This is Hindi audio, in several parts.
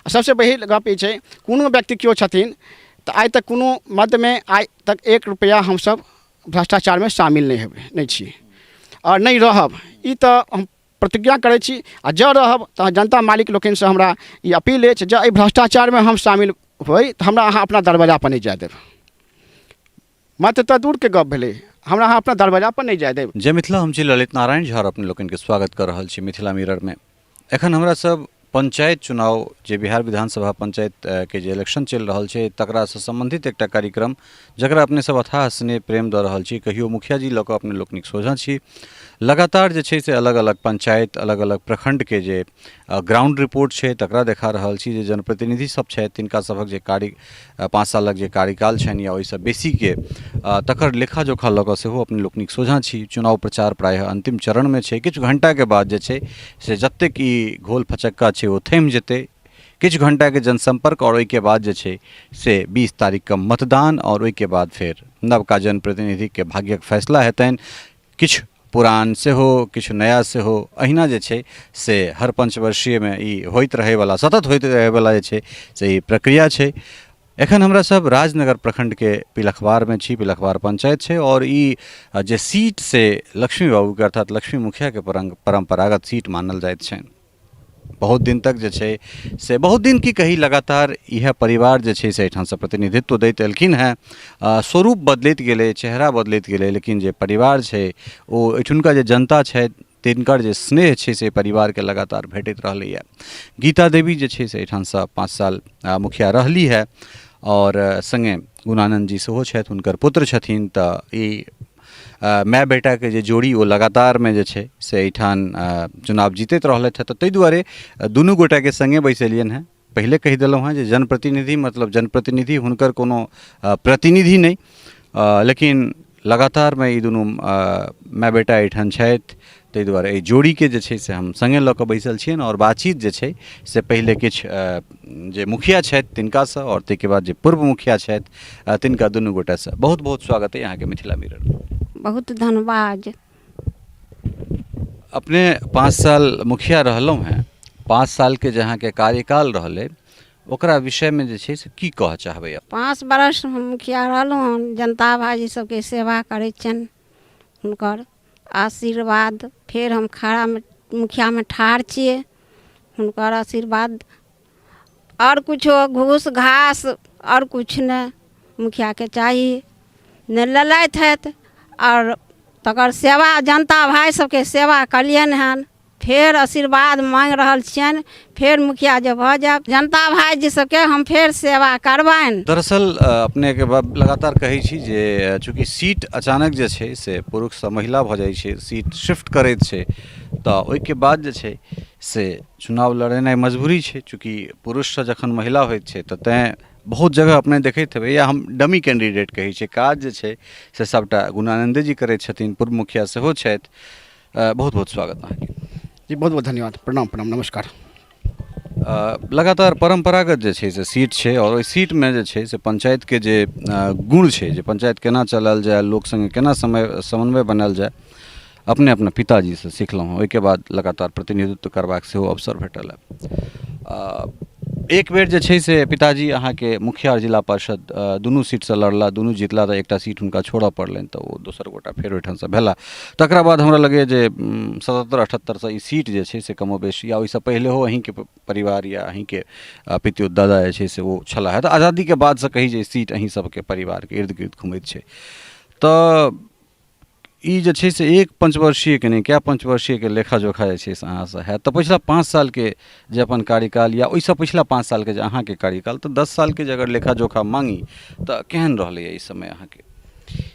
सबसे पहिल गप ई छै, कोनो व्यक्ति केओ छथिन तऽ आइ तक कोनो मदमे आइ तक 1 रुपैआ हमसब भ्रष्टाचारमे शामिल नहि छी आओर नहीं रहब। ई तऽ हम प्रतिज्ञा करै छी आ जँ रहब तऽ जनता मालिक लोकनिसँ हमरा ई अपील अछि, जँ एहि भ्रष्टाचारमे हम शामिल होइ तऽ हमरा अहाँ अपना दरवाजा पर नहीं जाय देब। मत तऽ दूरके गप भेलै, हमरा अहाँ अपना दरवाजा पर नहीं जाय देब। जय मिथिला, हम छी ललित नारायण झा अपने लोकनिके स्वागत कर रहल छी मिथिला मिररमे। एखन हमरा सब पंचायत चुनाव जे बिहार विधानसभा पंचायत के जे इलेक्शन चल रहा है तकरा से संबंधित एक कार्यक्रम जकरा अपने सब अथाह स्नेह प्रेम दऽ रहल छी। कहियो मुखिया जी लऽ कऽ अपने लोकनिक सोझा छी। लगातार जे छै से अलग अलग पंचायत अलग अलग प्रखंड के जे ग्राउंड रिपोर्ट छै तकरा देखा रहल छी। जे जनप्रतिनिधि सब छै तिनका सभक जे 5 सालक जे कार्यकाल छनि या ओहिसँ बेसी के तकर लेखा जोखा लऽ कऽ सेहो अपने लोकनिक सोझा छी। चुनाव प्रचार प्रायः अंतिम चरण में छै। किछु घंटा के बाद जे छै से जतेक ई घोल फचक्का छै ओ थमि जेतै। किछु घंटा के जनसंपर्क और ओहि के बाद जे छै से 20 तारीख का मतदान और ओहि के बाद फिर नवका जनप्रतिनिधि के भाग्यक फैसला हेतनि। किछु पुरान से हो किछु नया से हो अहिना जे छै से हर पंचवर्षीय में ई होइत रहेवाला सतत होइत रहेवाला जे छै से ई प्रक्रिया छै। एखन हमरा सब राजनगर प्रखंड के पिलखवार में छी। पिलखवार पंचायत छै और ई जे सीट से लक्ष्मी बाबू के अर्थात लक्ष्मी मुखिया के परंपरागत सीट मानल जाइत छनि। बहुत दिन तक जे छै से बहुत दिन की कही लगातार यह परिवार जे छै से एहिठाम से प्रतिनिधित्व दैत एलखिन हैं। स्वरूप बदलैत गेलै, चेहरा बदलैत गेलै, लेकिन जे परिवार छै ओ एहिठुनका जे जनता छै तिनकर जे स्नेह छै से परिवार के लगातार भेटैत रहलैए। गीता देवी जे छै से एहिठाम से 5 साल मुखिया रहली है और संगे गुणानंद जी सेहो छथि, हुनकर पुत्र छथिन। तऽ ई माय बेटा के जे जोड़ी ओ लगातार में जे छै से एहिठाम चुनाव जीतैत रहलथि है। तऽ ताहि दुआरे दुनू गोटा के संगे बैसेलियन हैं। पहले कहि देलहुँ हैं जे जनप्रतिनिधि मतलब जनप्रतिनिधि हुनकर कोनो प्रतिनिधि नहीं, लेकिन लगातार में ई दुनू माय बेटा एहिठाम छथि। ताहि दुआरे एहि जोड़ी के जे छै से हम संगे लऽ कऽ बैसल छियनि और बातचीत जे छै से पहले किछु जे मुखिया छथि तिनकासँ और ताहिके बाद जे पूर्व मुखिया छथि तिनका दुनू गोटासँ। बहुत बहुत स्वागत है यहाँ के मिथिला मिरर। बहुत धन्यवाद। अपने 5 साल मुखिया रहलहुँ हैं। 5 साल के जहाँ के कार्यकाल रहले ओकरा विषय में जे छै से की कह चाहबै? 5 बरस हम मुखिया रहलहुँ। जनता भाई सबके सेवा करै छनि, हुनकर आशीर्वाद। फिर हम खड़ा मुखिया में ठाढ़ छियै, हुनकर आशीर्वाद। और कुछो घूस घास और कुछ नहीं मुखिया के चाहिए, नहीं ललैत हैत और तकर सेवा जनता भाई सबके सेवा कलियन हन। फिर आशीर्वाद मांग रहल छियन। फिर मुखिया जब भऽ जाए जनता भाई जी सबके हम फिर सेवा करबनि। दरअसल अपने के लगातार कहै छी जे चूँकि सीट अचानक जे छै से पुरुष से महिला भऽ जाइ छै, सीट शिफ्ट करैत छै, तऽ ओहिके बाद जे छै से चुनाव लड़ेनाइ मजबूरी छै। चूँकि पुरुष से जखन महिला होइत छै तऽ तैं बहुत जगह अपने देखैत हेबै या हम डमी कैंडिडेट कहै छै, काज जे छै से सबटा गुणानंदे जी करैत छथिन, पूर्व मुखिया सेहो छथि। बहुत बहुत स्वागत अहाँके जी। बहुत बहुत धन्यवाद। प्रणाम प्रणाम नमस्कार। लगातार परंपरागत जे छै से सीट छै और ओहि सीट में जे छै से पंचायत के जे गुण छै, जे पंचायत केना चलायल जाए, लोक संगे केना समन्वय बनायल जाए, अपने अपना पिताजी से सीखलहुँ। ओहिके बाद लगातार प्रतिनिधित्व करबाक सेहो अवसर भेटल है। एक बेर जे छै से पिताजी अहाँके मुखिया और जिला पार्षद दुनू सीट से लड़ला, दुनू जीतला, तऽ एकटा सीट हुनका छोड़ऽ पड़लनि, तऽ ओ दोसर गोटा फेर ओहिठाम से भेला। तकरा बाद हमरा लगे जे 77-78 से ई सीट जे छै से कमोबेश या ओहिसँ पहिले हो अहीं के परिवार या अहीं के पितियो दादा जे छै से ओ छला है। तऽ आज़ादी के बाद से कही जे सीट अहीं सबके परिवार के इर्द गिर्द घुमैत छै। तऽ ई जे छै से एक पंचवर्षीय के नहीं क्या पंचवर्षीय के लेखा जोखा जे छै से अहाँसँ है। तऽ पिछला 5 साल के जे अपन कार्यकाल या ओहिसँ पिछला 5 साल के जे अहाँके कार्यकाल, तऽ 10 साल के जे अगर लेखा जोखा मांगी तऽ केहन रहलै ई समय अहाँके?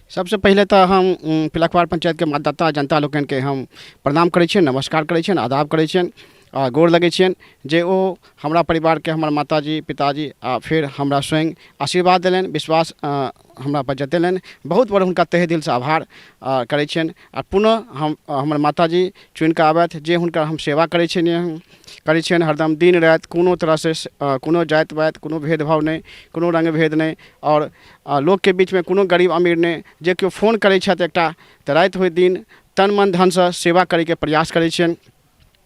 सबसे पहले तो हम पिलखवार पंचायत के मतदाता जनता लोकन के हम प्रणाम करै छियनि, नमस्कार करै छियनि, आदाब करै छियनि आ गोर लगै छियनि जे ओ हमरा परिवार के हमर माताजी पिताजी आ फिर हमरा स्वयं आशीर्वाद देलनि, विश्वास हमरा पर जतेलनि। बहुत बड़ हुनका तहे दिल से आभार करै छियनि। आ पुनः हम हमर माताजी चुनि कऽ आबथि जे हुनकर हम सेवा करै छियनि हरदम दिन राति, कोनो तरह से कोनो जाति वाति कोनो भेदभाव नहीं, कोनो रंग भेद नहीं और लोग के बीच में कोनो गरीब अमीर नहीं। जे केओ फोन करै छथि एकटा तऽ राति होइ दिन तन मन धन से सेवा करैके प्रयास करै छियनि,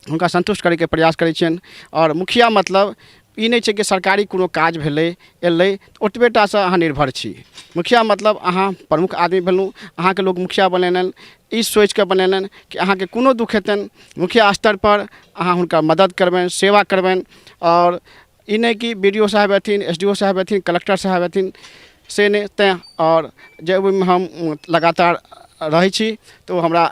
हुनका संतुष्ट करैके प्रयास करै छियनि। और मुखिया मतलब ई नहीं छै कि सरकारी कोनो काज भेलै एलै ओतबे टासँ अहाँ निर्भर छी। मुखिया मतलब अहाँ प्रमुख आदमी भेलहुँ, अहाँके लोक मुखिया बनेलनि, ई सोचि कऽ बनेलनि कि अहाँके कोनो दुख हेतनि मुखिया स्तरपर अहाँ हुनका मदद करबनि, सेवा करबनि। और ई नहीं कि BDO साहब अथिन, SDO साहब अथिन, कलेक्टर साहब अथिन, से नहि तैँ। और जे ओहिमे हम लगातार रहै छी तऽ हमरा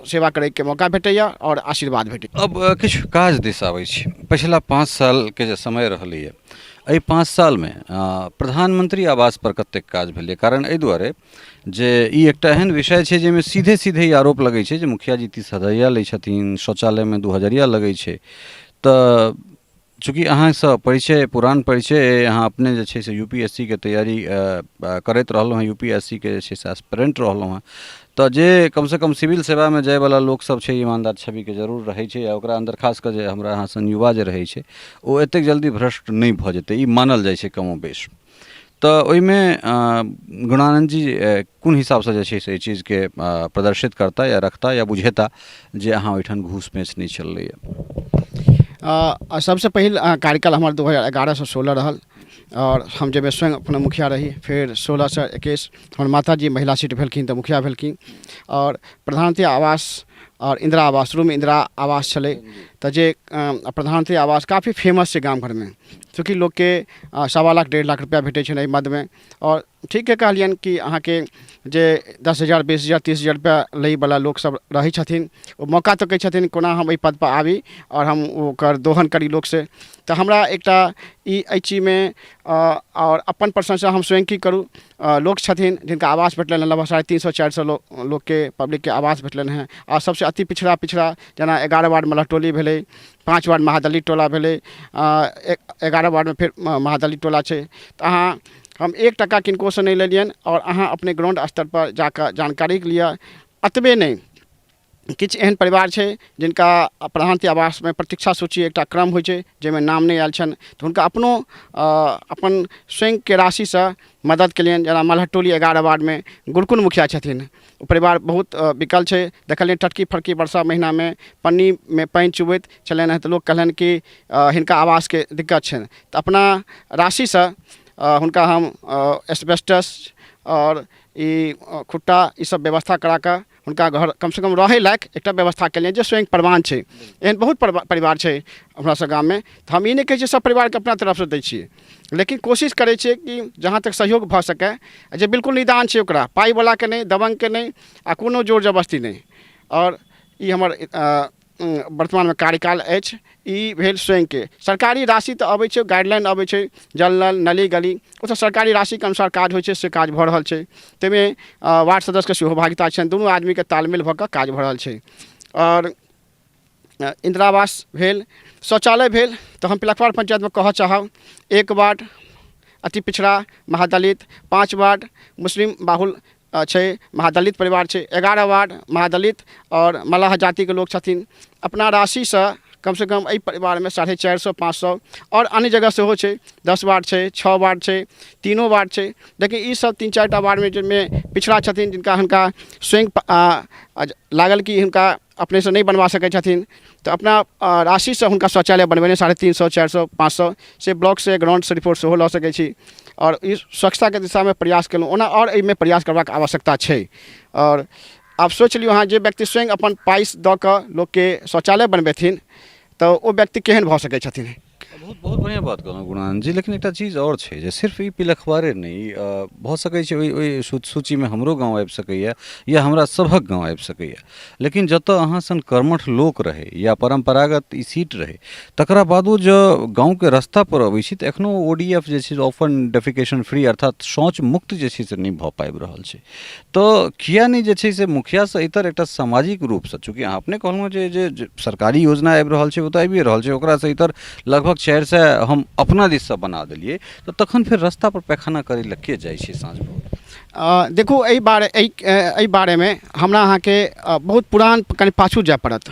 सेवा करैके मौका भेटैए और आशीर्वाद भेटैए। अब किछु काज दिस आबै छी। पिछला 5 सालके जे समय रहलैए, एहि 5 सालमे प्रधानमंत्री आवास पर कतेक काज भेलै? कारण एहि दुआरे जे ई एकटा एहन विषय छै जाहिमे सीधे सीधे ई आरोप लगै छै जे मुखिया जी 30,000 लै छथिन, शौचालयमे 2,000 लगै छै। तऽ चूँकि अहाँसँ परिचय, पुरान परिचय, अहाँ अपने जे छै से UPSC के तैयारी करैत रहलहुँ हैं, UPSC के जे छै से एस्पिरेंट रहलहुँ हैं, तऽ जे कमसँ कम सिविल सेवामे जायवला लोकसभ छै ईमानदार छविके जरूर रहै छै, या ओकरा अन्दर खास कऽ जे हमरा अहाँ सन युवा जे रहै छै ओ एतेक जल्दी भ्रष्ट नहि भऽ जेतै, ई मानल जाइ छै कमो बेश। तऽ ओहिमे गुणानंद जी कोन हिसाबसँ जे छै से एहि चीजके प्रदर्शित करता या रखता या बुझेता जे अहाँ ओहिठाम घूस पैंच नहि चललैए? सबसे पहिल कार्यकाल हमर 2011 से 16 रहल, और हम जब स्वयं अपना मुखिया रही। फिर 16 से 21 हमर माता जी महिला सीट भेलखिन तऽ मुखिया भेलखिन। और प्रधानमंत्री आवास और इंदिरा आवास, शुरू में इंदिरा आवास चले तो जे प्रधानमंत्री आवास काफ़ी फेमस है गाँव घर में, चूँकि लोग के 1.25 लाख 1.5 लाख रुपया भेटे छै मद में। और ठीक है कहलियन कि अहाँ के जे 10,000 20,000 30,000 रुपया लै वाला लोग सब रही छथिन, वो मौका तो कहे छथिन कोना हम एहि पद पर आबी और हम ओकर दोहन करी लोग से। तो हमरा एकटा ई चीज में और अपन प्रशंसा हम स्वयं की करूँ, लोग छथिन जिनका आवास भेटल हैं, लगभग 350-400 लोग के पब्लिक के आवास भेटल हैं। और सबसे अति पिछड़ा जना 11 वार्ड मलहटोली भेलै, 5 वार्ड महादलित टोला भेलै, 11 वार्ड में फिर महादलित टोला छै। तो अहाँ हम 1 टका किनको से नहीं लेलियन, और अहाँ अपने ग्राउंड स्तर पर जाकर जानकारी के लिए अतबे नहीं किछु एहन परिवार छै जिनका प्रधानमंत्री आवास में प्रतीक्षा सूची एकटा क्रम होइ छै जाहिमे नाम नहीं आयल छनि, तऽ हुनका अपनो अपन स्वयं के राशि से मदद केलियन। जेना मलहटोली 11 वार्ड में गुरकुल मुखिया छथिन, ओ परिवार बहुत विकल छै। देखलियन टटकी फटकी वर्षा महीना में पन्नी में पानि चुबैत छलनि हैं, तऽ लोग कहलन कि हिनका आवास के दिक्कत छनि, तऽ अपना राशि से हुनका हम एस्बेस्टस और ई खुट्टा ई सब व्यवस्था करा कर हुनका घर कम से कम रहे लायक एक व्यवस्था के लिए जो स्वयं प्रमाण है। एहन बहुत परिवार है हमरा सब गाँव में, तो हम ये नहीं कहे सब परिवार के अपना तरफ से दै छियै, लेकिन कोशिश करे छियै कि जहाँ तक सहयोग भ सके, जे बिल्कुल निदान है ओकरा पाई वाला के नहीं, दबंग के नहीं, आ कोनो जोर जबरदस्ती नहीं। और ई हमर वर्तमान में कार्यकाल अछि। ई भेल स्वयं के सरकारी राशि तो अबै छै, गाइडलाइन अबै छै, जल नल नली गली ओ तो सरकारी राशि के अनुसार काज होइ छै, से काज भऽ रहल छै। ताहिमे वार्ड सदस्य के सेहो भागिता छनि, दुनू आदमी के तालमेल भऽ कऽ काज भऽ रहल छै। और इंदिरा आवास भेल, शौचालय भेल, तो हम पिलखवाड़ पंचायत में कहऽ चाहब 1 वार्ड अति पिछड़ा महादलित, 5 वार्ड मुस्लिम बाहुल छै, महादलित परिवार छै, 11 वार्ड महादलित और मल्लाह जाति के लोग छथिन। अपना राशि से कम से कम एहि परिवार में 450-500 और अन्य जगह से हो छै, 10 वार्ड छै, 6 वार्ड छै, 3 वार्ड छै। लेकिन ई सब 3-4टा वार्ड में जिनमें पिछड़ा छथिन, जिनका हुनका स्वयं लागल कि हुनका अपने से नहीं बनवा सकै छथिन, तो अपना राशि से हुनका शौचालय बनबेने 350, 400, 500 से ब्लॉक से ग्राउंड से रिपोर्ट सेहो लऽ सकै छी। और इस स्वच्छता के दिशा में प्रयास केलहुँ, ओना और एहिमे प्रयास करबाक आवश्यकता छै। और आप सोच लियौ अहाँ जे व्यक्ति स्वयं अपन पाइ दऽ कऽ लोक के शौचालय बनबेथिन तो वो व्यक्ति केहन भऽ सकै छथिन। बहुत बहुत बढ़िया बात कहलहुँ गुणानंद जी, लेकिन एक चीज और छै जे सिर्फ ई पिलखवारे नहीं भऽ सकै छै, ओहि सूची में हमरो गाँव आबि सकैए या हमरा सभक गाँव आबि सकैए। लेकिन जतऽ अहाँ सन कर्मठ लोक रहे या परंपरागत ई सीट रहे, तकरा बादो जो गाँव के रास्ता पर अबै छी तऽ एखनो ODF जे छै ओपन डेफिकेशन फ्री अर्थात शौच मुक्त जे छै से नहीं भऽ पाबि रहल छै। तऽ किया नहीं जे छै से मुखिया से इतर एकटा सामाजिक रूप से, चूँकि अहाँ अपने कहलहुँ जे सरकारी योजना आबि रहल छै ओ तऽ आबिए रहल छै, ओकरा से इतर लगभग 4 से हम अपना दिश से बना देलिए, तो तखन फिर रास्ता पर पैखाना करे लए के जाइ छै साँझ भोर? देखू एहि बारे में हमरा अहाँ के बहुत पुरान कनि पाछू जाय पड़त।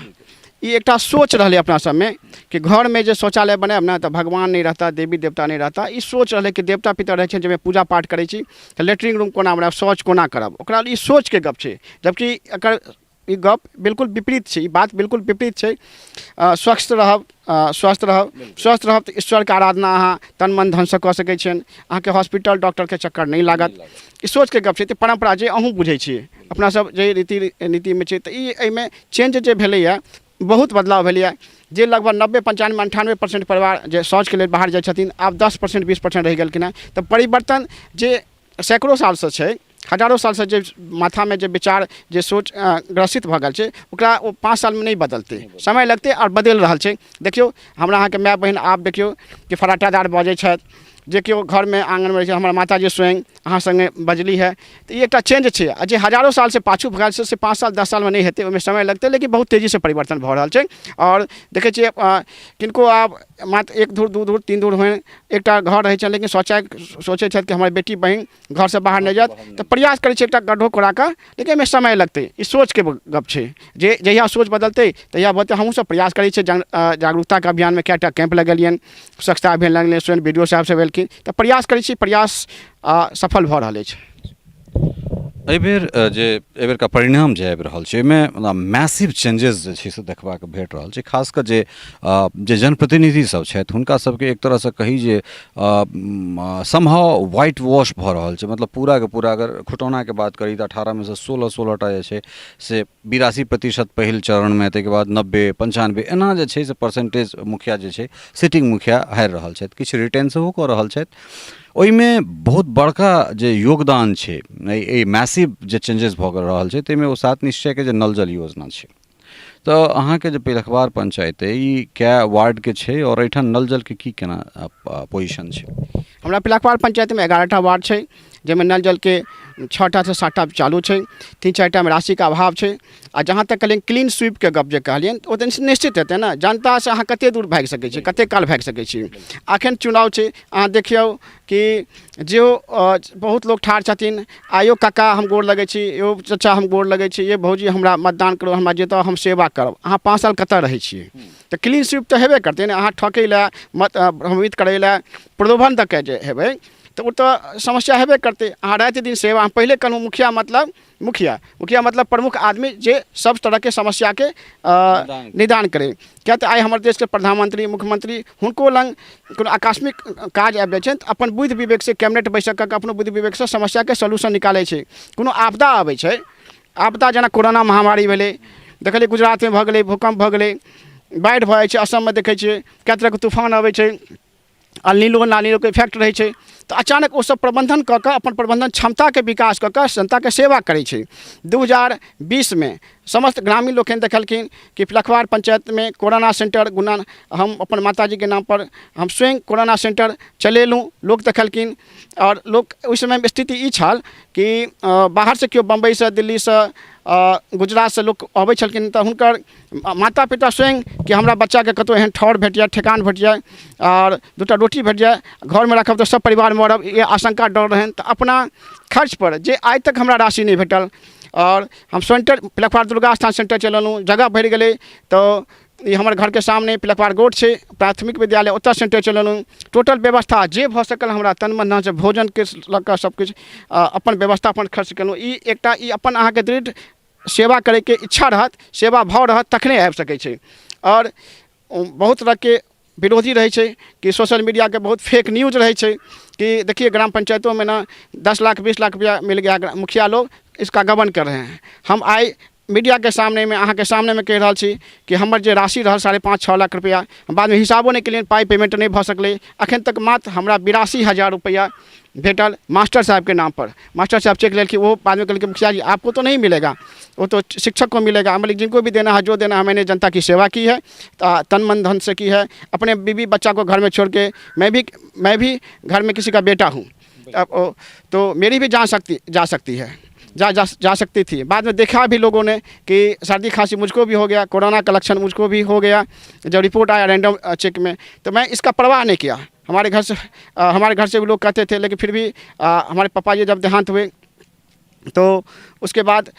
ई एकटा सोच रहलै अपना सब में कि घर में जे शौचालय बनायब ना तो भगवान नहीं रहता, देवी देवता नहीं रहता। ई सोच रहलै कि देवता पितर रहै छै जाहिमे पूजा पाठ करै छी, तऽ लेटरिन रूम कोना बनायब, शौच कोना करब, ओकरा ई सोच के गप छै। जबकि एकर ई गप बिल्कुल विपरीत छै, ई बात बिल्कुल विपरीत छै। स्वस्थ रहब स्वस्थ रहब तऽ ईश्वरके आराधना अहाँ तन मन धनसँ कऽ सकै छियनि, अहाँके हॉस्पिटल डॉक्टरके चक्कर नहि लागत। ई सोचके गप छै, तऽ परम्परा जे अहूँ बुझै छियै, अपना सब जे रीति नीतिमे छै, तऽ ई एहिमे चेंज जे भेलैए, बहुत बदलाव भेलैए। जे लगभग 90, 95, 98% परिवार जे शौचके लेल बाहर जाइ छथिन, आब 10%, 20% रहि गेलखिन हेँ। तऽ परिवर्तन जे सैकड़ों सालसँ छै, हजारों सालसँ जे माथामे जे विचार जे सोच ग्रसित भऽ गेल छै, ओकरा ओ 5 सालमे नहि बदलतै, समय लगतै आओर बदलि रहल छै। देखियौ हमरा अहाँके माय बहिन आब देखियौ कि फर्राटेदार बजै छथि, जे केओ घरमे आँगनमे रहै छै, हमर माताजी स्वयं अहाँ सङ्गे बजली है, तऽ ई एकटा चेंज छै। आ जे हजारों सालसँ पाछू भऽ गेल छै से 5 साल 10 सालमे नहीं हेतै, ओहिमे समय लगतै, लेकिन बहुत तेजीसँ परिवर्तन भऽ रहल छै। और देखै छियै किनको आब मात्र 1 धूर 2 धूर 3 धूर होइ, एकटा घर रहै छै, लेकिन सोचै छथि कि हमर बेटी बहिन घरसँ बाहर नहि जायत, तऽ प्रयास करै छै एकटा गड्ढो कोड़ा कऽ, लेकिन एहिमे समय लगतै। ई सोचके गप छै, जे जहिया सोच बदलतै तहिया बदलतै। हमहूँसभ प्रयास करै छियै, जागरूकताके अभियानमे कएटा कैंप लगेलियनि, स्वच्छता अभियान लगेलियनि, स्वयं बी डी ओ साहब सब एलखिन, तऽ प्रयास करै छी, प्रयास सफल भऽ रहल अछि। एहिबेर जे एहिबेरका परिणाम जे आबि रहल छै, ओहिमे मैसिव चेंजेस जे छै से देखबाक भेट रहल छै। खास कऽ जे जनप्रतिनिधि सब छथि, हुनका सबके एक तरहसँ कही जे समहाउ व्हाइट वॉश भऽ रहल छै। मतलब पूराके पूरा अगर खुटौनाके बात करी तऽ 18 में से 16टा जे छै से 82% पहिल चरणमे, ताहिके बाद 90, 95 एना जे छै से परसेंटेज मुखिया जे छै, सिटिंग मुखिया हारि रहल छथि, किछु रिटेन सेहो कऽ रहल छथि। ओहिमे बहुत बड़का जे योगदान छै, ई मैसिव जे चेंजेस भऽ रहल छै, ताहिमे ओ 7 निश्चयके जे नल जल योजना छै। तऽ अहाँके जे पिलखवार पंचायत अइ, ई कए वार्डके छै, और एहिठाम नल जलके की केना पोजिशन छै? हमरा पिलखवार पंचायतमे 11टा वार्ड छै, जाहिमे नल जलके 6टा से 7टा चालू छै, 3-4टामे राशिके अभाव छै। आ जहाँ तक कहलियनि क्लीन स्वीपके गप जे कहलियनि, तऽ ओ तऽ निश्चित हेतै ने। जनतासँ अहाँ कतेक दूर भागि सकै छी, कतेक काल भागि सकै छी। एखन चुनाव छै, अहाँ देखियौ कि जो बहुत लोक ठाढ़ छथिन, आयो काका हम गोर लगै छी, यो चाचा हम गोर लगै छी, ये भौजी हमरा मतदान करू, हमरा जिताउ, हम सेवा करब। अहाँ 5 साल कतऽ रहै छियै? तऽ क्लीन स्वीप तऽ हेबे करतै ने। अहाँ ठकै लए, भ्रमित करै लए, प्रलोभन दऽ के जे हेबै, तऽ ओ तऽ समस्या हेबे करतै। अहाँ राति दिन सेवा, हम पहिले कहलहुँ मुखिया मतलब प्रमुख आदमी जे सब तरहके समस्याके निदान करै। किया तऽ आइ हमर देशके प्रधानमंत्री, मुख्यमंत्री, हुनको लग कोनो आकस्मिक काज आबि जाइ छनि, तऽ अपन बुद्धि विवेकसँ कैबिनेट बैसक कऽ अपनो बुद्धि विवेकसँ समस्याके सोल्यूशन निकालै छै। कोनो आपदा आबै छै, आपदा जेना कोरोना महामारी भेलै, देखलियै गुजरातमे भऽ गेलै, भूकंप भऽ गेलै, बाढ़ि भऽ जाइ छै, असममे देखै छियै कए तरहके तूफान अबै छै, अल नीलोके इफेक्ट रहै छै। तऽ अचानक ओ सब प्रबंधन कऽ कऽ अपन प्रबंधन क्षमताके विकास कऽ कऽ जनताके सेवा करै छै। 2020 में समस्त ग्रामीण लोकनि देखलखिन कि पिलखवार पंचायतमे कोरोना सेंटर हम अपन माताजीके नाम पर हम स्वयं कोरोना सेंटर चलेलहुँ। लोक देखलखिन, और लोक ओहि समयमे स्थिति ई छल कि बाहरसँ केओ बम्बईसँ, दिल्लीसँ, गुजरातसँ लोक अबै छलखिन, तऽ हुनकर माता पिता स्वयं कि हमरा बच्चाके कतहु एहन ठौर भेट जाए, ठेकान भेट जाए, और 2टा रोटी भेट जाए, घरमे रखब तऽ सब परिवार मरब, ये आशंका डर रहनि। तऽ अपना खर्च पर जे आइ तक हमरा राशि नहीं भेटल, और हम सेंटर पिलखवार दुर्गा स्थान सेंटर चलेलहुँ, जगह भरि गेलै, तो ई हमर घरके सामने पिलखवार गोट छै प्राथमिक विद्यालय, ओतऽ सेंटर चलेलहुँ। टोटल व्यवस्था जे भऽ सकल हमरा तन मन धनसँ, भोजनके लऽ कऽ सबकिछु अपन व्यवस्था अपन खर्च केलहुँ। ई एकटा ई अपन अहाँके दृढ़ सेवा करैके इच्छा रहत, सेवा भाव रहत, तखने आबि सकै छै। और बहुत तरहके विरोधी रहै छै कि सोशल मीडियाके बहुत फेक न्यूज रहै छै कि देखिए ग्राम पंचायतों में ना 10 लाख 20 लाख रुपया मिल गया, मुखिया लोग इसका गबन कर रहे हैं। हम आइ मीडिया के सामने में अहाँके सामने में कहि रहल छी कि हमर जे राशि रहल 5.5-6 लाख रुपया, बादमे हिसाबो नहीं केलियनि, पाइ पेमेंट नहीं भऽ सकलै। अखन तक मात्र हमरा 82,000 रुपया भेटल मास्टर साहब के नाम पर। मास्टर साहब चेक लेके वो बाद में कहले मुखिया जी आपको तो नहीं मिलेगा, वो तो शिक्षक को मिलेगा। मतलब जिनको भी देना है, जो देना है, मैंने जनता की सेवा की है, तन मन धन से की है, अपने बीवी बच्चा को घर में छोड़ के। मैं भी घर में किसी का बेटा हूँ, तो मेरी भी जा सकती है, जा सकती थी। बाद में देखा भी लोगों ने कि सर्दी खांसी मुझको भी हो गया, कोरोना का लक्षण मुझको भी हो गया जब रिपोर्ट आया रैंडम चेक में। तो मैं इसका परवाह नहीं किया। हमारे घर से भी लोग कहते थे, लेकिन फिर भी हमारे पापा जी जब देहांत हुए तो उसके बाद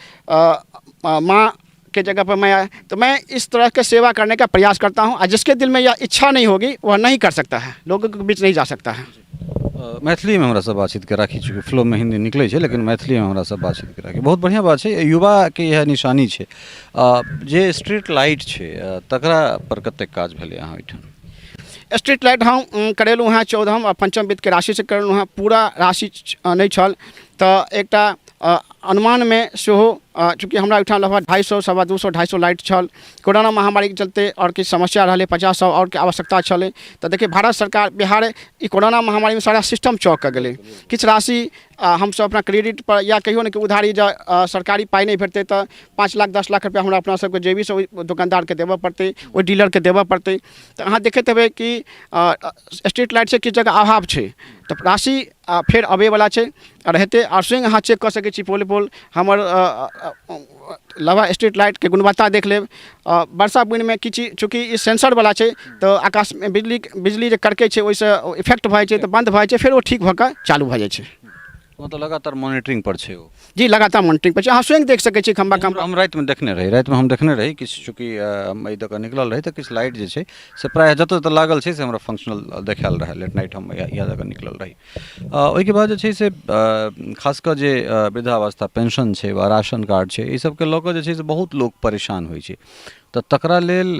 माँ के जगह पर मैं आया। तो मैं इस तरह के सेवा करने का प्रयास करता हूँ, और जिसके दिल में यह इच्छा नहीं होगी वह नहीं कर सकता है, लोगों के बीच नहीं जा सकता है। मैथिली में हमरा सब बातचीत के राखी चूँकि फ्लो में हिंदी निकले छै लेकिन मैथिली में हमरा सब बातचीत के राखी बहुत बढ़िया बात छै युवा के यह निशानी छै जे स्ट्रीट लाइट छै तकरा पर कतेक काज भेलै अहाँ ओहिठाम स्ट्रीट लाइट हम करेलहुँ हैं 14 आ 5 वित्त के राशि से करेलहुँ हैं पूरा राशि नहीं छल तऽ एकटा अनुमान में सेहो चूँकि हमरा ओहिठाम लगभग 250 सवा 200 250 लाइट छल कोरोना महामारी के चलते और किछु समस्या रहलै 50 और के आवश्यकता छलै तऽ देखिए भारत सरकार बिहार ई कोरोना महामारी में सारा सिस्टम चौक कर गेलै किछु राशि हमसब अपना क्रेडिट पर या कहियो ने कि उधारी जँ सरकारी पाइ नहीं भेटतै तऽ 5 लाख 10 लाख रुपया हमरा अपना सबके जेबी से ओहि दुकानदार के देबऽ पड़तै ओहि डीलर के देबऽ पड़तै तऽ अहाँ देखैत हेबै कि स्ट्रीट लाइट से किछु जगह अभाव छै तऽ राशि फेर अबैवला छै और हेतै और स्वयं अहाँ चेक कऽ सकै छी पोल पोल हमर लवा स्ट्रीट लाइट के गुणवत्ता देख लेब वर्षा बुनि में किछु चूँकि ई सेंसर वाला छै तऽ आकाश में बिजली जे कड़कै छै ओहिसँ इफेक्ट भऽ जाइ छै तऽ बंद भऽ जाइ छै फेर ओ ठीक भऽ कऽ चालू भऽ जाइ छै मतलब लगातार मॉनिटरिंग पर छै ओ जी लगातार मॉनिटरिंग पर छै अहाँ स्वयं देख सकै छी खंबा खंबा हम राति में देखने रही किछु चूँकि हम एहि दऽ कऽ निकलल रही तऽ किछु लाइट जे छै से प्रायः जतऽ जतऽ लागल छै से हमरा फंक्शनल देखायल रहै लेट नाइट हम इएह दऽ कऽ निकलल रही ओहिके बाद जे छै से खास कऽ जे वृद्धावस्था पेंशन छै वा राशन कार्ड छै ई सबके लऽ कऽ जे छै से बहुत लोक परेशान होइ छै तऽ तकरा लेल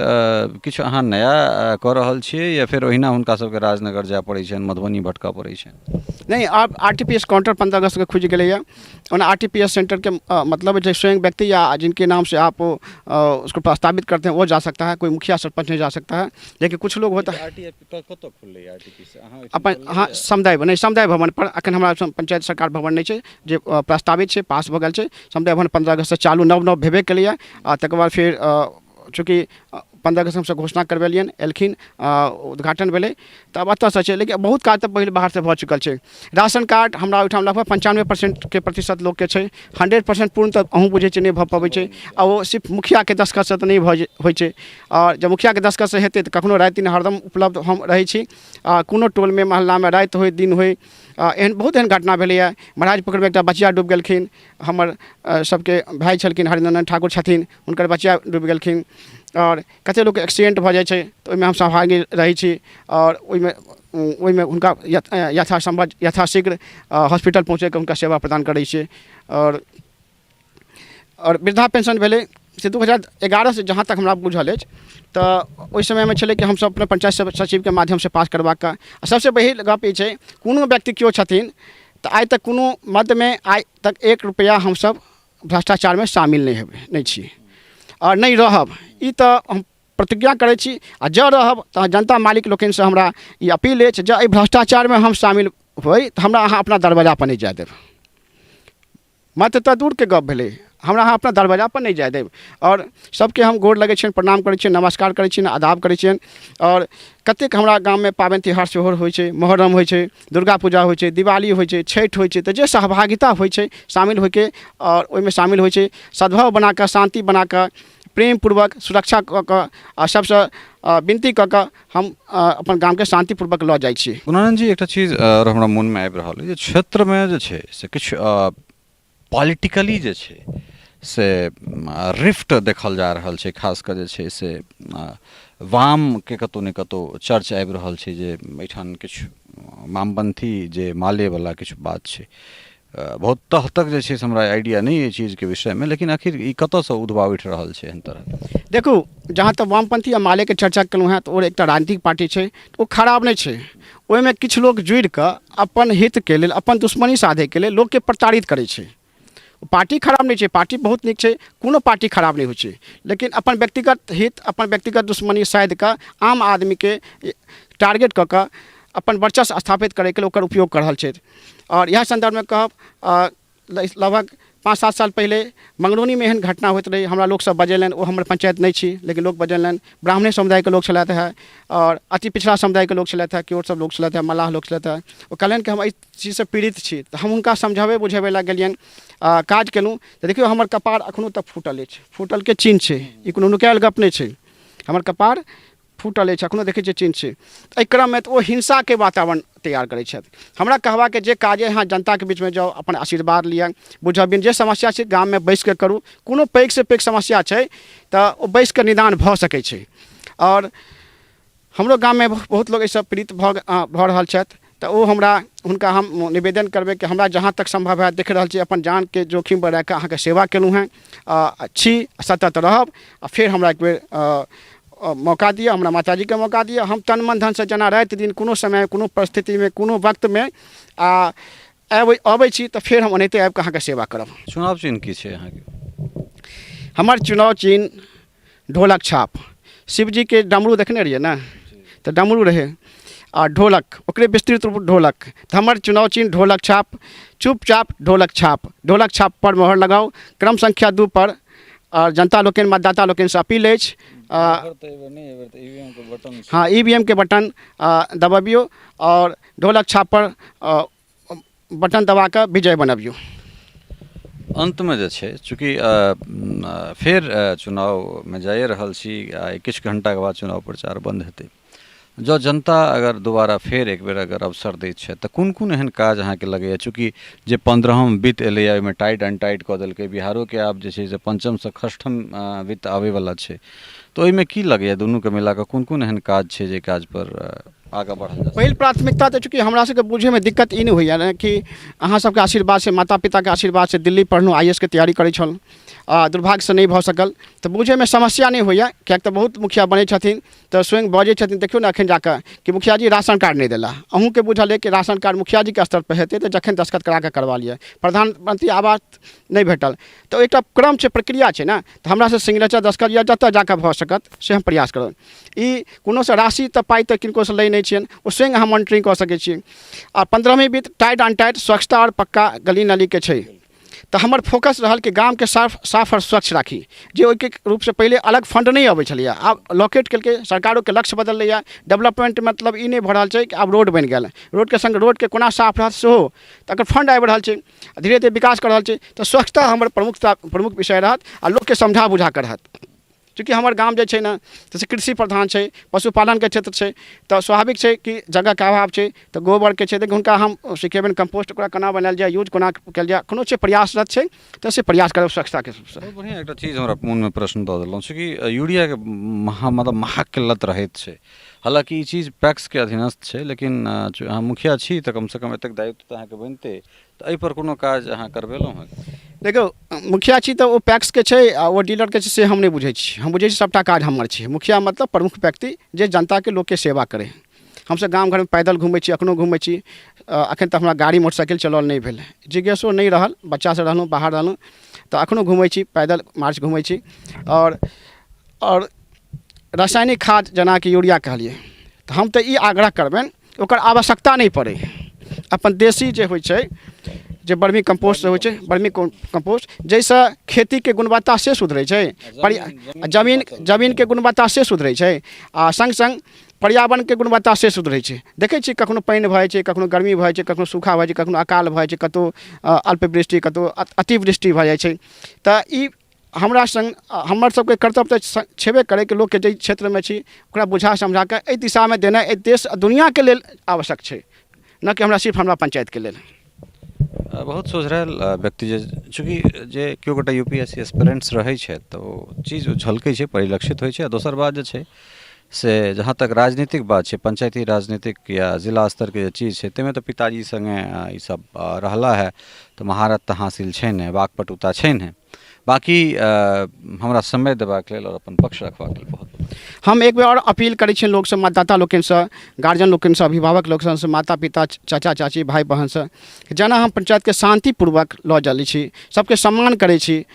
किछु अहाँ नया कऽ रहल छियै या फेर ओहिना हुनका सबके राजनगर जाय पड़ै छनि मधुबनी भटकऽ पड़ै छनि नहीं अब RTPS काउंटर 15 अगस्त के खुज गए ओना RTPS सेंटर के मतलब जो स्वयं व्यक्ति या जिनके नाम से आप उसको प्रस्तावित करते हैं वो जा सकता है कोई मुखिया सरपंच नहीं जा सकता है लेकिन कुछ लोग होता है अपन हाँ समुदाय भवन पर अखन हमरा पंचायत सरकार भवन नहीं छै जे प्रस्तावित छै पास भऽ गेल छै समुदाय भवन 15 अगस्त से चालू नव भेबे केलिए आ तकर बाद फिर चूँकि 15 अगस्त हमसब घोषणा करवेलियन एलखिन उद्घाटन भेलै तऽ अब एतऽसँ छै लेकिन बहुत काज तऽ पहिले बाहर से भऽ चुकल छै राशन कार्ड हमरा ओहिठाम लगभग 95% के प्रतिशत लोकके छै 100% पूर्ण तऽ अहूँ बुझै छियै नहि भऽ पबै छै आ ओ सिर्फ मुखिया के दस्तखत से तऽ नहि भऽ होइ छै और जब मुखिया के दस्तखत से हेतै तऽ कखनो राति दिन हरदम उपलब्ध हम रहै छी कोनो टोल में मोहल्ला में राति होय दिन होय एहन बहुत एहन घटना भेलैए महाराज पोखरिमे एकटा बचिया डूबि गेलखिन हमर सबके भाई छलखिन हरिनंदन ठाकुर छथिन हुनकर बचिया डूबि गेलखिन और कते लोग एक्सीडेंट भऽ जाइ छै तऽ ओहिमे हम सहभागी रहै छी और ओहिमे हुनका यथासंभव यथाशीघ्र हॉस्पिटल पहुँचैके हुनका सेवा प्रदान करै छियै और वृद्धा पेंशन भेलै से 2011 से जहाँ तक हमरा बुझल अछि तऽ ओहि समयमे छलै कि हमसब अपने पंचायत सचिवके माध्यमसँ पास करबाक सबसँ पहिल गप ई छै कोनो व्यक्ति केओ छथिन तऽ आइ तक कोनो मदमे आइ तक 1 रुपैआ हमसब भ्रष्टाचारमे शामिल नहीं छी और नहीं रहब ई तऽ हम प्रतिज्ञा करै छी आ जँ रहब तऽ जनता मालिक लोकनिसँ हमरा ई अपील अछि जँ एहि भ्रष्टाचारमे हम शामिल होइ तऽ हमरा अहाँ अपना दरवाजा पर नहीं जाय देब मत तऽ दूरके गप भेलै हमरा अहाँ अपना दरवाजा पर नहीं जाय देब और सबके हम गोर लगै छियनि प्रणाम करै छियनि नमस्कार करै छियनि आदाब करै छियनि और कतेक हमरा गाममे पाबनि तिहार सेहो होइ छै मुहर्रम होइ छै दुर्गा पूजा होइ छै दिवाली होइ छै छठि होइ छै तऽ जे सहभागिता होइ छै शामिल होइके और ओहिमे शामिल होइ छै सद्भाव बनाकऽ शांति बनाकऽ प्रेम पूर्वक सुरक्षा कऽ कऽ आ सबसँ विनती कऽ कऽ हम अपन गामके शांतिपूर्वक लऽ जाइ छी गुणानंद जी एकटा चीज हमरा मोनमे आबि रहल अछि जे क्षेत्रमे जे छै से किछु पॉलिटिकली जे छै से रिफ्ट देखल जा रहल छै खास कऽ जे छै से वाम के कतौ ने कतौ चर्च आबि रहल छै जे एहिठाम किछु वामपंथी जे मालेवला किछु बात छै बहुत तह तक जे छै से हमरा आइडिया नहीं है चीज़ के विषय में लेकिन आखिर ई कतऽसँ उद्भव उठि रहल छै एहन तरह देखू जहाँ तक वामपंथी आ माले के चर्चा केलहुँ हैं तऽ ओ एकटा राजनीतिक पार्टी छै ओ खराब नहीं छै ओहिमे किछु लोग जुड़ि कऽ अपन हितके लेल अपन दुश्मनी साधैके लेल लोकके प्रताड़ित करै छै पार्टी खराब नहीं छै पार्टी बहुत नीक छै कोनो पार्टी खराब नहीं होइ छै लेकिन अपन व्यक्तिगत हित अपन व्यक्तिगत दुश्मनी साधि कऽ आम आदमीके टारगेट कऽ कऽ अपन वर्चस्व स्थापित करैके लेल ओकर उपयोग कर रहल छै और इएह संदर्भ में कहब लगभग 5-7 साल पहले मंगरौनी में एहन घटना होइत रही हमरा लोग सब बजेलनि ओ हमर पंचायत नहीं छी लेकिन लोग बजेलनि ब्राह्मणे समुदाय के लोग छलथि है और अति पिछड़ा समुदाय के लोग छलथि है केओट सब लोग छलथि है मल्लाह लोग छलथि है ओ कहलनि कि हम एहि चीजसँ पीड़ित छी तऽ हम हुनका समझाबै बुझाबै लए गेलियनि काज केलहुँ तऽ देखियौ हमर कपार एखनो तक फूटल अछि फूटलके चिन्ह छै ई कोनो नुकायल गप नहीं छै हमर कपार फूटल अछि एखनो देखै छियै चिन्ह छै एहि क्रममे तऽ ओ हिंसाके वातावरण तैयार करै छथि हमरा कहबाके जे काज अइ अहाँ जनताके बीचमे जाउ अपन आशीर्वाद लिअ बुझबिन जे समस्या छै गाममे बैसि कऽ करू कोनो पैघसँ पैघ समस्या छै तऽ ओ बैसि कऽ निदान भऽ सकै छै और हमरो गाममे बहुत लोग एहिसँ पीड़ित भऽ रहल छथि तो वो हमरा हुनका हम निवेदन करबै कि हमरा जहाँ तक संभव है देख रहल छी अपन जान के जोखिम पर रख अहाँके सेवा केलहुँ हैं, छी सतत रहब आ फिर हमरा एक बेर मौका दिअ, हमरा माताजी के मौका दिअ। हम तन मन धन से जेना राति दिन कोनो समय कोनो परिस्थिति में कोनो वक्त में अबै छी तऽ फेर हम ओनाहिते आबि कऽ अहाँके सेवा करब। चुनाव चिन्ह की छै अहाँके? हमर चुनाव चिन्ह ढोलक छाप। शिवजी के डमरू देखने रहिए ना, तो डमरू रहे आ ढोलक, ओकरे विस्तृत रूप ढोलक। तो हमर चुनाव चिन्ह ढोलक छाप, चुपचाप ढोलक छाप। ढोलक छाप पर मोहर लगाओ, क्रम संख्या 2 पर। और जनता लोकनि मतदाता लोकनि से अपील अछि हाँ EVM के बटन दबाबियो और ढोलक छाप पर बटन दबा कऽ विजय बनबियो। अंत में जे छै चूँकि फेर चुनाव में जाइए रहल छी आ किछु घंटा के बाद चुनाव प्रचार बंद हेतै, जो जनता अगर दोबारा फेर एक बेर अगर अवसर दैत छै तऽ कोन कोन एहन काज अहाँके लगैए? चूँकि जे 15हम वित्त एलैए ओहिमे टाइट अनटाइट कऽ देलकै, बिहारो के आब जे छै से 5म से 6ठम वित्त आबैवला छै, तो ओहिमे की लगैए दुनूके मिला कऽ कोन कोन एहन काज छै जे काज पर आगे बढ़ल? पहिल प्राथमिकता तो चूँकि हमरा सबके बुझे में दिक्कत ई नहीं होइए ने कि अहाँ सबके आशीर्वाद से, माता पिता के आशीर्वाद से दिल्ली पढ़लहुँ, IAS के तैयारी करै छल, दुर्भाग्य से नहीं भऽ सकल। तो बुझे में समस्या नहीं होइए, किएक तऽ बहुत मुखिया बनै छथिन तो स्वयं बजै छथिन, देखियो ना एखन जाकऽ कि मुखिया जी राशन कार्ड नहीं देला। अहूँके बुझल है कि राशन कार्ड मुखिया जी के स्तर पर हेतै तऽ जखन दस्तखत करा कऽ करवा लिअ। प्रधानमंत्री आवास नहीं भेटल तो एकटा क्रम छै, प्रक्रिया छै ना, तो हमरा से सिग्नेचर दस्तखत या जतऽ जाकऽ भऽ सकत से हम प्रयास करब। ई कोनो से राशि तऽ पाइ तऽ किनको से लै नहीं छियनि, ओ स्वयं अहाँ मॉनिटरिंग कऽ सकै छी। आ 15वीं वित्त टाइट अनटाइट स्वच्छता और पक्का गली नाली के छै, तो हमर फोकस रहल कि गाम के साफ और स्वच्छ राखी। जे ओहिके रूप से पहले अलग फंड नहीं अबै छलैए, आब लॉकेट केलकै, सरकारों के लक्ष्य बदलैए। डेवलपमेंट मतलब ई नहीं भऽ रहल छै कि आब रोड बनि गेल, रोड के संग रोड के कोना साफ रहत सेहो तकर फंड आबि रहल छै, धीरे धीरे विकास कर रहल छै। तो स्वच्छता हमर प्रमुख विषय रहत आ लोक के समझा बुझा कर रहत। चूँकि हमर गाम जे छै ना जैसे कृषि प्रधान छै, पशुपालन के क्षेत्र छै, तो स्वाभाविक छै कि जगह के अभाव छै, तो गोबर के छै तऽ हुनका हम सिखेबनि कंपोस्ट ओकरा कोना बनायल जाय, यूज कोना कयल जाय, कोनो छै प्रयासरत छै, तो से प्रयास करब स्वच्छता के रूप से। बहुत बढ़िया एकटा चीज हमरा मन में प्रश्न दऽ देलहुँ छै कि यूरिया के मतलब महग के लत रहैत छै। हालांकि ई चीज पैक्स के अधीनस्थ छै, लेकिन अहाँ मुखिया छी तऽ कम से कम एतेक दायित्व तऽ अहाँके बनतै, तऽ एहि पर कोनो काज अहाँ करबेलहुँ हँ? देखियौ मुखिया छी तऽ ओ पैक्स के छै आ ओ डीलर के छै से हम नहीं बुझै छी। हम बुझै छी सबटा काज हमर छै। मुखिया मतलब प्रमुख व्यक्ति जे जनता के लोक के सेवा करे। हमसब गाम घर में पैदल घूमै छी, अखनो घूमै छी। अखन तक हमरा गाड़ी मोटरसाइकिल चलाओल नहीं भेल, जिज्ञासो नहीं रहल, बच्चा से रहलहुँ बाहर रहलहुँ, तो अखनो घूमै छी, पैदल मार्च घूमै छी। और रासायनिक खाद जेना कि यूरिया कहलिए, तो हम तो ई आग्रह करबनि ओकर आवश्यकता नहीं पड़े। अपन देशी जे होइ छै, जे वर्मी कंपोस्ट होइ छै, वर्मी कंपोस्ट जैसे खेती के गुणवत्ता से सुधरै छै, जमीन के गुणवत्ता से सुधरै छै आ संग संग पर्यावरण के गुणवत्ता से सुधरै छै। देखै छी कखनो पानि भऽ जाइ छै, कखनो गर्मी भऽ जाइ छै, कखनो सूखा भऽ जाइ छै, कखनो अकाल भऽ जाइ छै, कतौ अल्पवृष्टि, कतौ अतिवृष्टि भऽ जाइ छै। तऽ ई हमरा संग हमर सबके कर्तव्य तऽ छेबे करे कि लोक के जे क्षेत्र में छी ओकरा बुझा समझा के एहि दिशा में देना एहि देश दुनिया के लेल आवश्यक छै, न कि हमरा सिर्फ हमरा पंचायत के लेल। बहुत सोझरायल व्यक्ति जे चूँकि जे केओ गोटा UPSC एस्पिरेंट्स रहै छै तऽ ओ चीज झलकै छै, परिलक्षित होइ छै। आ दोसर बात जे छै से जहाँ तक राजनीतिक बात छै, पंचायती राजनीतिक या जिला स्तर के जे चीज छै ताहिमे तऽ पिताजी संगे ई सब रहला है, तऽ महारत तऽ हासिल छै ने, वाकपटुता छै ने। बाकी हमरा समय देबाक लेल और अपन पक्ष रखबाक लेल बहुत हम एक बेर और अपील करै छी लोक से, मतदाता लोकनिसँ, गार्जियन लोकनिसँ, अभिभावक लोकनिसँ, माता पिता, चाचा चाची, भाई बहनसँ, जेना हम पंचायतके शांतिपूर्वक लऽ चलै छी, सबके सम्मान करै छी।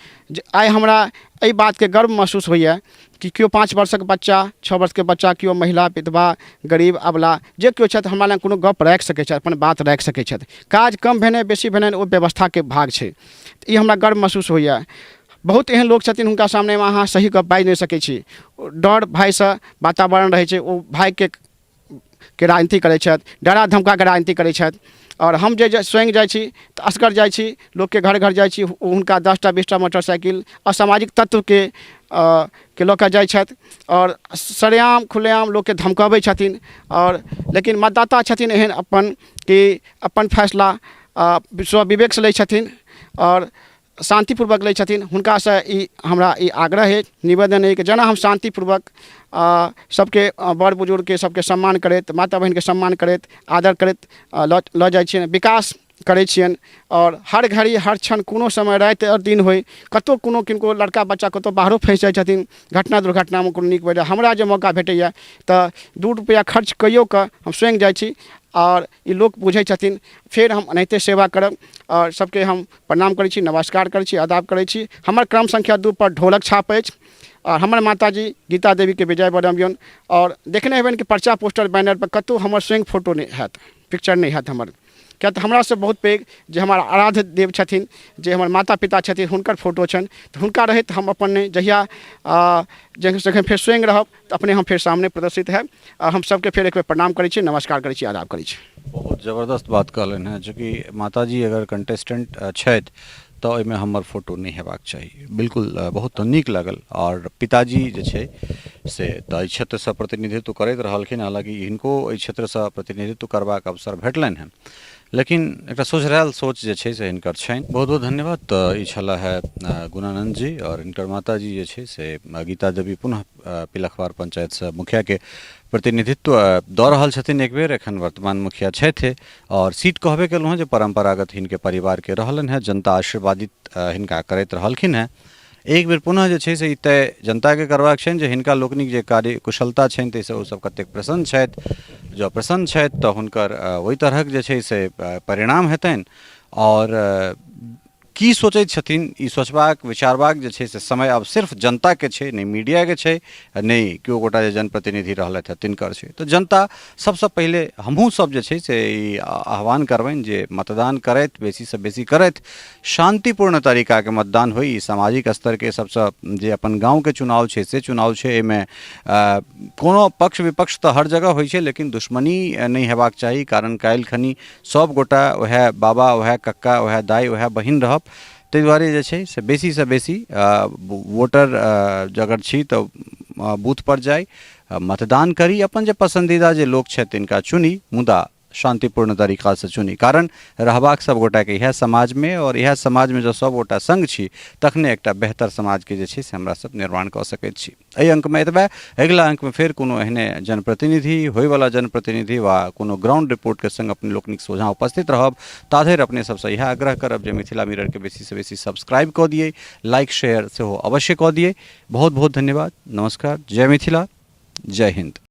आइ हमरा एहि बातके गर्व महसूस होइए कि केओ 5 वर्षक बच्चा, 6 वर्षके बच्चा, केओ महिला, विधवा, गरीब, अबला जे केओ छथि हमरा लग कोनो गप राखि सकै छथि, अपन बात राखि सकै छथि। काज कम भेनाइ बेसी भेनाइ ओ व्यवस्थाके भाग छै। ई हमरा गर्व महसूस होइए। बहुत एहन लोक छथिन हुनका सामने में अहाँ सही गप बाजि नहीं सकै छी, डर भय से वातावरण रहै छै, ओ भाइ के राजनीति करै छथि, डरा धमका के राजनीति करै छथि। और हम जे स्वयं जाइ छी तऽ असगर जाइ छी, लोक के घर घर जाइ छी, हुनका 10टा 20टा मोटरसाइकिल असामाजिक तत्व के लऽ कऽ जाइ छथि और सरेआम खुलेआम लोक के धमकाबै छथिन। और लेकिन मतदाता छथिन एहन अपन कि अपन फैसला स्व विवेक से लै छथिन और शांतिपूर्वक लै छथिन हुनकासँ ई हमरा ई आग्रह है निवेदन है कि जेना हम शांतिपूर्वक सबके बड़ बुजुर्गके सबके सम्मान करैत माता बहिनके सम्मान करैत आदर करैत लऽ जाइ छियनि विकास करै छियनि आओर हर घड़ी हर क्षण कोनो समय राति आओर दिन होइ कतहु कोनो किनको लड़का बच्चा कतहु बाहरो फँसि जाइ छथिन घटना दुर्घटनामे कोनो नीक बेजाय हमरा जे मौका भेटैए तऽ 2 रुपैआ खर्च कइयो कऽ हम स्वयं जाइ छी और ई लोक बुझै छथिन फेर हम एनाहिते सेवा करब और सबके हम प्रणाम करै छी नमस्कार करै छी आदाब करै छी हमर क्रम संख्या 2 पर ढोलक छाप अछि और हमर माताजी गीता देवी के विजय बरमियन और देखने हेबनि कि पर्चा पोस्टर बैनर पर कतहु हमर स्वयं फोटो नहीं हैत पिक्चर नहीं हैत हमर क्या तऽ हमरा से बहुत पैघ जे हमर आराध्य देव छथिन जे हमर माता पिता छथिन हुनकर फोटो छनि तऽ हुनका रहैत हम अपन नहि जहिया जखन फेर स्वयं रहब तऽ अपने हम फेर सामने प्रदर्शित हैब हम सबके फेर एक बेर प्रणाम करै छी नमस्कार करै छी आदाब करै छी। बहुत जबरदस्त बात कहलनि हैं चूँकि माताजी अगर कंटेस्टेंट छथि तो ओहिमे हमर फोटो नहीं हेबाक चाहिए बिल्कुल बहुत नीक लागल और पिताजी जे छै से तऽ एहि क्षेत्रसँ प्रतिनिधित्व करैत रहलखिन हालांकि हिनको एहि क्षेत्रसँ प्रतिनिधित्व करबाक अवसर भेटलनि हैं लेकिन एक सोझरायल सोच जे छै से हिनकर छनि। बहुत बहुत धन्यवाद। तऽ ई छला है गुणानंद जी और हिनकर माताजी जे छै से गीता देवी पुनः पिलखवार पंचायत से मुखिया के प्रतिनिधित्व दऽ रहल छथिन एक बेर एखन वर्तमान मुखिया छथि और सीट कहबे केलहुँ जे परंपरागत हिनके परिवार के रहलन है जनता आशीर्वादित हिनका करैत रहलखिन हैं एक बेर पुनः जे छै से ई तय जनता के करबाक छनि जे हिनका लोकनिक जे कार्य कुशलता छनि ताहिसँ ओ सब कतेक प्रसन्न छथि जँ प्रसन्न छथि तऽ हुनकर ओहि तरहक जे छै से परिणाम हेतनि और की सोचैत छथिन ई सोचबाक विचारबाक जे छै से समय आब सिर्फ जनता के छै नहीं मीडिया के छै नहीं केओ गोटा जे जनप्रतिनिधि रहलथि तिनकर छै तऽ जनता सबसँ पहिले हमहूँ सब जे छै से ई आह्वान करबनि जे मतदान करैत बेसी से बेसी करैत शांतिपूर्ण तरीका के मतदान होइ ई सामाजिक स्तर के सबसँ जे अपन गाँव के चुनाव छै से चुनाव छै एहिमे कोनो पक्ष विपक्ष तऽ हर जगह होइ छै लेकिन दुश्मनी नहीं हेबाक चाही कारण काल्हि खनी सब गोटा वएह बाबा वएह कक्का वएह दाई वएह बहिन रहब ताहि दुआरे जे छै से बेसी वोटर अगर छी तऽ बूथ पर जाय मतदान करी अपन जे पसंदीदा जे लोक छथि तिनका चुनी मुदा शांतिपूर्ण तरीका से चुनी कारण रहबाक सब गोटा के इएह समाज में और इएह समाज में जो सब गोटा संग छी तखने एकटा बेहतर समाज के जे छै से हमरा सब निर्माण कऽ सकैत छी। एहि अंक में एतबे अगिला अंक में फेर कोनो एहने जनप्रतिनिधि होयवाला जनप्रतिनिधि वा कोनो ग्राउंड रिपोर्ट के संग अपने लोकनिक सोझा उपस्थित रहब ताधरि अपने सबसँ इएह आग्रह करब जे मिथिला मिरर के बेसी से बेसी सब्सक्राइब कऽ दियै लाइक शेयर सेहो अवश्य कऽ दियै। बहुत बहुत धन्यवाद नमस्कार जय मिथिला जय हिंद।